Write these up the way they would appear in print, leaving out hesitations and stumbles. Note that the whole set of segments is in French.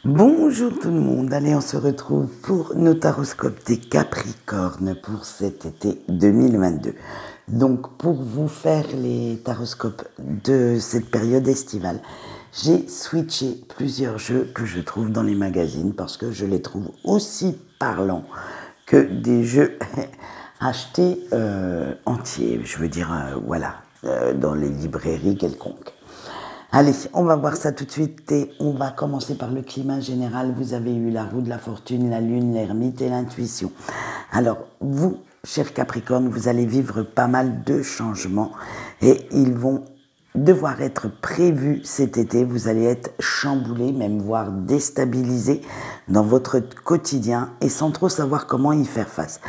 Bonjour tout le monde, allez on se retrouve pour nos taroscopes des Capricornes pour cet été 2022. Donc pour vous faire les taroscopes de cette période estivale, j'ai switché plusieurs jeux que je trouve dans les magazines parce que je les trouve aussi parlants que des jeux achetés entiers, je veux dire dans les librairies quelconques. Allez, on va voir ça tout de suite et on va commencer par le climat général. Vous avez eu la roue de la fortune, la lune, l'ermite et l'intuition. Alors, vous, chers Capricornes, vous allez vivre pas mal de changements et ils vont devoir être prévus cet été. Vous allez être chamboulés, même voire déstabilisés dans votre quotidien et sans trop savoir comment y faire face.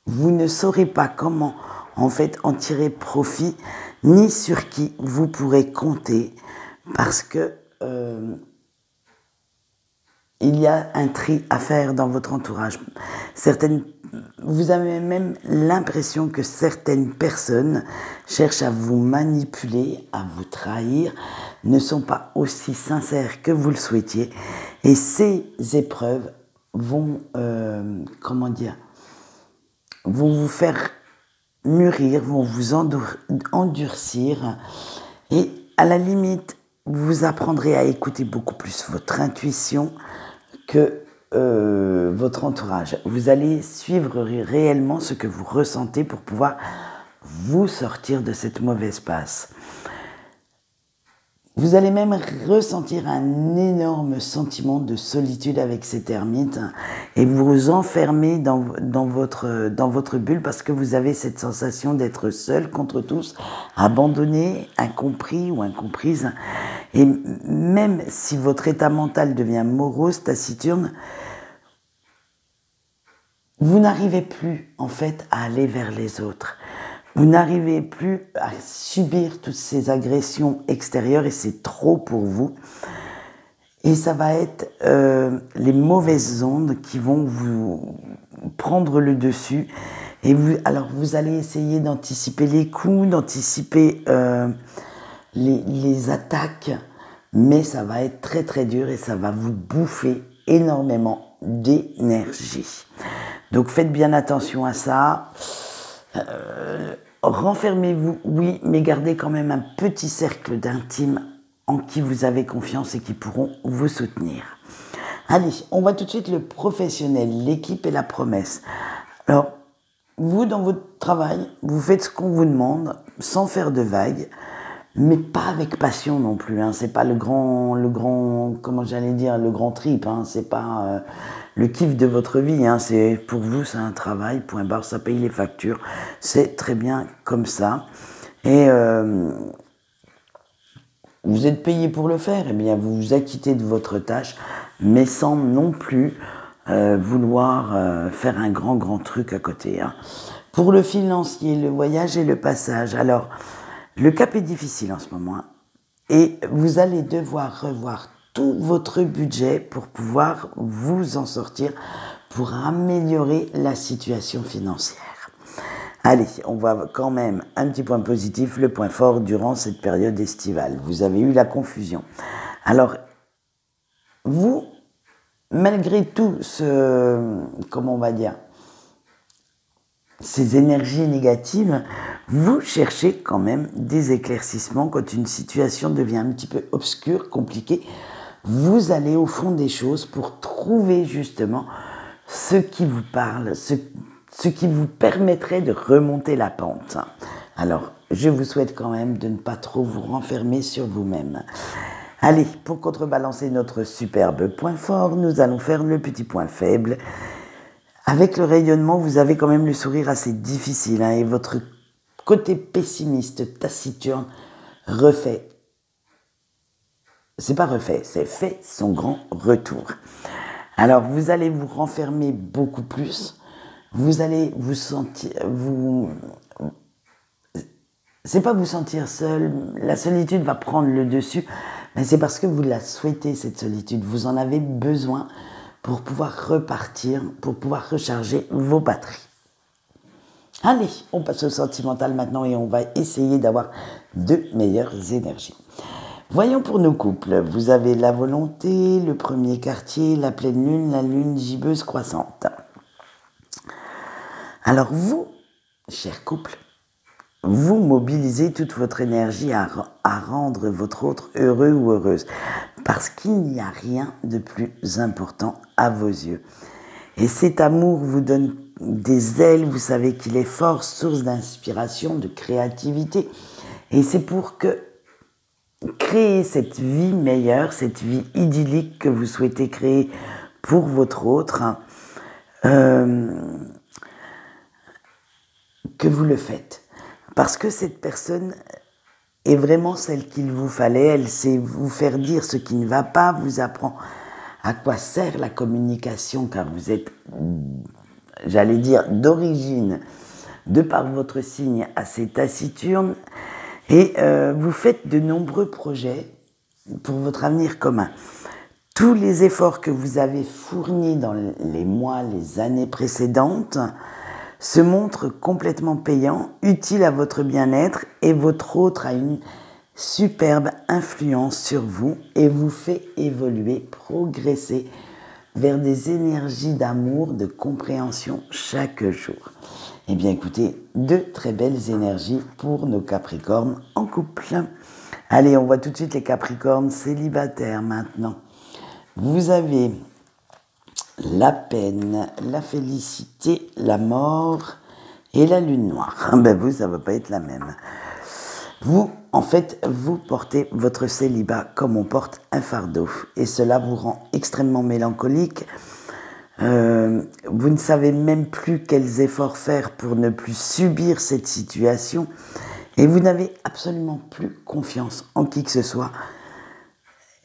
Vous ne saurez pas comment, en fait, en tirer profit, ni sur qui vous pourrez compter, parce que il y a un tri à faire dans votre entourage. Vous avez même l'impression que certaines personnes cherchent à vous manipuler, à vous trahir, ne sont pas aussi sincères que vous le souhaitiez, et ces épreuves vont, vont vous faire mûrir, vont vous endurcir et à la limite, vous apprendrez à écouter beaucoup plus votre intuition que votre entourage. Vous allez suivre réellement ce que vous ressentez pour pouvoir vous sortir de cette mauvaise passe. Vous allez même ressentir un énorme sentiment de solitude avec cet ermite et vous enfermer dans votre bulle parce que vous avez cette sensation d'être seul contre tous, abandonné, incompris ou incomprise. Et même si votre état mental devient morose, taciturne, vous n'arrivez plus en fait à aller vers les autres. Vous n'arrivez plus à subir toutes ces agressions extérieures et c'est trop pour vous. Et ça va être les mauvaises ondes qui vont vous prendre le dessus. Et vous allez essayer d'anticiper les coups, d'anticiper les attaques, mais ça va être très très dur et ça va vous bouffer énormément d'énergie. Donc faites bien attention à ça. Renfermez-vous, oui, mais gardez quand même un petit cercle d'intimes en qui vous avez confiance et qui pourront vous soutenir. Allez, on va tout de suite le professionnel, l'équipe et la promesse. Alors, vous, dans votre travail, vous faites ce qu'on vous demande, sans faire de vagues, mais pas avec passion non plus. Hein. C'est pas le grand, comment j'allais dire, le grand trip. Hein. C'est pas le kiff de votre vie. Hein. C'est pour vous, c'est un travail. Point barre, ça paye les factures. C'est très bien comme ça. Et vous êtes payé pour le faire. Eh bien, vous vous acquittez de votre tâche, mais sans non plus vouloir faire un grand truc à côté. Hein. Pour le financier, le voyage et le passage. Alors. Le cap est difficile en ce moment et vous allez devoir revoir tout votre budget pour pouvoir vous en sortir, pour améliorer la situation financière. Allez, on voit quand même un petit point positif, le point fort durant cette période estivale. Vous avez eu la confusion. Alors, vous, malgré tout ces énergies négatives, vous cherchez quand même des éclaircissements quand une situation devient un petit peu obscure, compliquée. Vous allez au fond des choses pour trouver justement ce qui vous parle, ce qui vous permettrait de remonter la pente. Alors, je vous souhaite quand même de ne pas trop vous renfermer sur vous-même. Allez, pour contrebalancer notre superbe point fort, nous allons faire le petit point faible. Avec le rayonnement, vous avez quand même le sourire assez difficile hein, et votre côté pessimiste, taciturne, c'est fait son grand retour. Alors, vous allez vous renfermer beaucoup plus, vous allez vous sentir, c'est pas vous sentir seul, la solitude va prendre le dessus, mais c'est parce que vous la souhaitez cette solitude, vous en avez besoin pour pouvoir repartir, pour pouvoir recharger vos batteries. Allez, on passe au sentimental maintenant et on va essayer d'avoir de meilleures énergies. Voyons pour nos couples. Vous avez la volonté, le premier quartier, la pleine lune, la lune gibbeuse croissante. Alors vous, cher couple, vous mobilisez toute votre énergie à rendre votre autre heureux ou heureuse. Parce qu'il n'y a rien de plus important à vos yeux. Et cet amour vous donne des ailes, vous savez qu'il est fort, source d'inspiration, de créativité. Et c'est pour que créer cette vie meilleure, cette vie idyllique que vous souhaitez créer pour votre autre, que vous le faites. Parce que cette personne est vraiment celle qu'il vous fallait, elle sait vous faire dire ce qui ne va pas, vous apprend à quoi sert la communication, car vous êtes, j'allais dire, d'origine, de par votre signe, assez taciturne, et vous faites de nombreux projets pour votre avenir commun. Tous les efforts que vous avez fournis dans les mois, les années précédentes se montrent complètement payants, utiles à votre bien-être, et votre autre a une superbe influence sur vous et vous fait évoluer, progresser vers des énergies d'amour, de compréhension chaque jour. Eh bien écoutez, deux très belles énergies pour nos Capricornes en couple. Allez, on voit tout de suite les Capricornes célibataires maintenant. Vous avez la peine, la félicité, la mort et la lune noire. Ben vous, ça ne va pas être la même. Vous, en fait, vous portez votre célibat comme on porte un fardeau. Et cela vous rend extrêmement mélancolique. Vous ne savez même plus quels efforts faire pour ne plus subir cette situation. Et vous n'avez absolument plus confiance en qui que ce soit.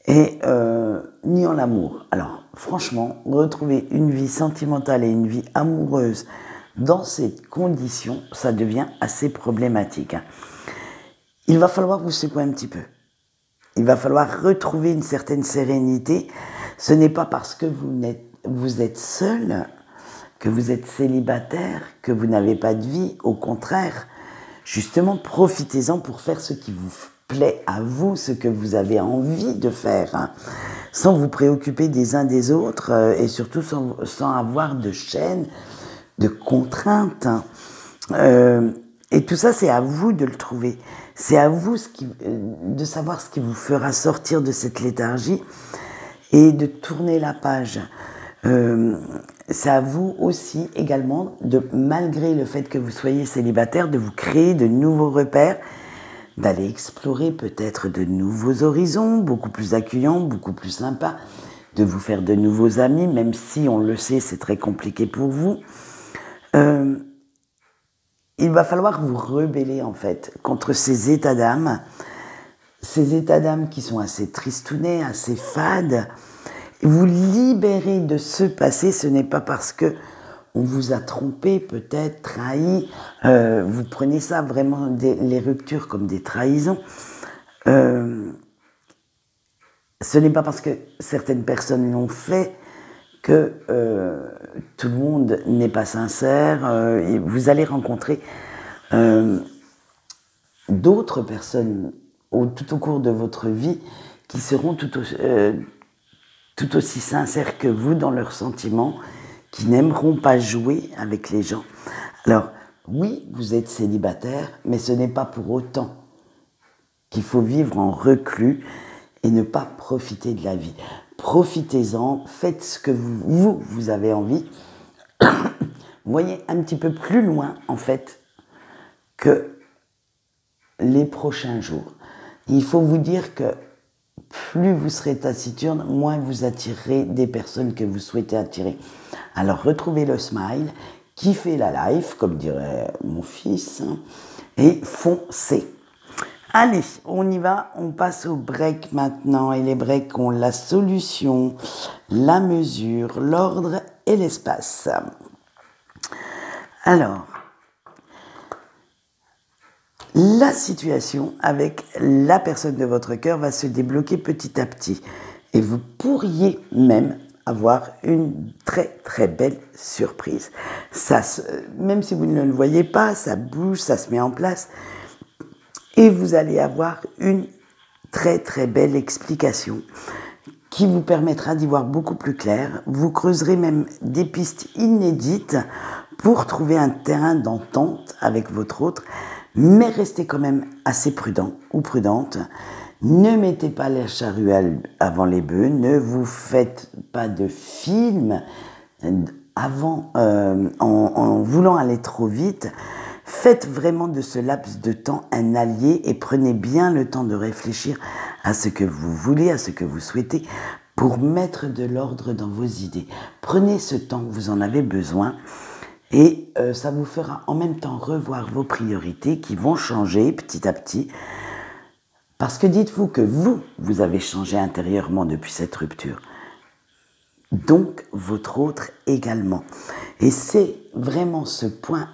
Et ni en l'amour. Alors, franchement, retrouver une vie sentimentale et une vie amoureuse dans ces conditions, ça devient assez problématique. Il va falloir vous secouer un petit peu. Il va falloir retrouver une certaine sérénité. Ce n'est pas parce que vous êtes seul, que vous êtes célibataire, que vous n'avez pas de vie. Au contraire, justement, profitez-en pour faire ce qui vous plaît à vous, ce que vous avez envie de faire, sans vous préoccuper des uns des autres et surtout sans avoir de chaînes, de contraintes. Et tout ça, c'est à vous de le trouver. C'est à vous de savoir ce qui vous fera sortir de cette léthargie et de tourner la page. C'est à vous aussi également, malgré le fait que vous soyez célibataire, de vous créer de nouveaux repères, d'aller explorer peut-être de nouveaux horizons, beaucoup plus accueillants, beaucoup plus sympas, de vous faire de nouveaux amis, même si, on le sait, c'est très compliqué pour vous. Il va falloir vous rebeller, en fait, contre ces états d'âme qui sont assez tristounets, assez fades. Vous libérer de ce passé, ce n'est pas parce que on vous a trompé, peut-être, trahi. Vous prenez ça vraiment, les ruptures, comme des trahisons. Ce n'est pas parce que certaines personnes l'ont fait que tout le monde n'est pas sincère. Vous allez rencontrer d'autres personnes tout au cours de votre vie qui seront tout aussi sincères que vous dans leurs sentiments, qui n'aimeront pas jouer avec les gens. Alors, oui, vous êtes célibataire, mais ce n'est pas pour autant qu'il faut vivre en reclus et ne pas profiter de la vie. Profitez-en, faites ce que vous avez envie. Voyez un petit peu plus loin, en fait, que les prochains jours. Il faut vous dire que plus vous serez taciturne, moins vous attirerez des personnes que vous souhaitez attirer. Alors, retrouvez le smile, kiffez la life, comme dirait mon fils, et foncez. Allez, on y va, on passe au break maintenant. Et les breaks ont la solution, la mesure, l'ordre et l'espace. Alors, la situation avec la personne de votre cœur va se débloquer petit à petit. Et vous pourriez même avoir une très très belle surprise. Même si vous ne le voyez pas, ça bouge, ça se met en place. Et vous allez avoir une très très belle explication qui vous permettra d'y voir beaucoup plus clair. Vous creuserez même des pistes inédites pour trouver un terrain d'entente avec votre autre, mais restez quand même assez prudent ou prudente. Ne mettez pas la charrue avant les bœufs, ne vous faites pas de film en voulant aller trop vite. Faites vraiment de ce laps de temps un allié et prenez bien le temps de réfléchir à ce que vous voulez, à ce que vous souhaitez, pour mettre de l'ordre dans vos idées. Prenez ce temps, vous en avez besoin, et ça vous fera en même temps revoir vos priorités qui vont changer petit à petit. Parce que dites-vous que vous avez changé intérieurement depuis cette rupture. Donc, votre autre également. Et c'est vraiment ce point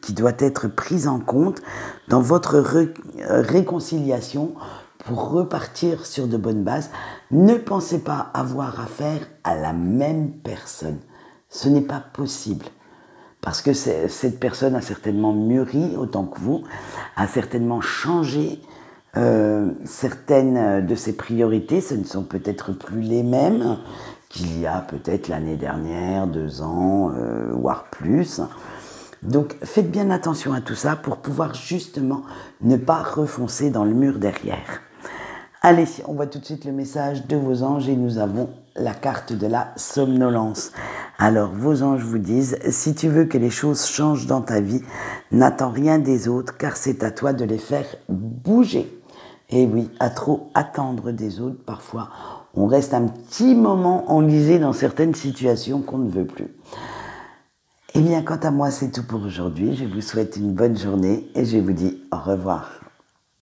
qui doit être pris en compte dans votre réconciliation pour repartir sur de bonnes bases. Ne pensez pas avoir affaire à la même personne. Ce n'est pas possible. Parce que cette personne a certainement mûri autant que vous, a certainement changé certaines de ses priorités. Ce ne sont peut-être plus les mêmes qu'il y a peut-être l'année dernière, 2 ans, voire plus. Donc faites bien attention à tout ça pour pouvoir justement ne pas refoncer dans le mur derrière. Allez, on voit tout de suite le message de vos anges et nous avons la carte de la somnolence. Alors, vos anges vous disent, si tu veux que les choses changent dans ta vie, n'attends rien des autres car c'est à toi de les faire bouger. Et oui, à trop attendre des autres, parfois, on reste un petit moment enlisé dans certaines situations qu'on ne veut plus. Eh bien, quant à moi, c'est tout pour aujourd'hui. Je vous souhaite une bonne journée et je vous dis au revoir.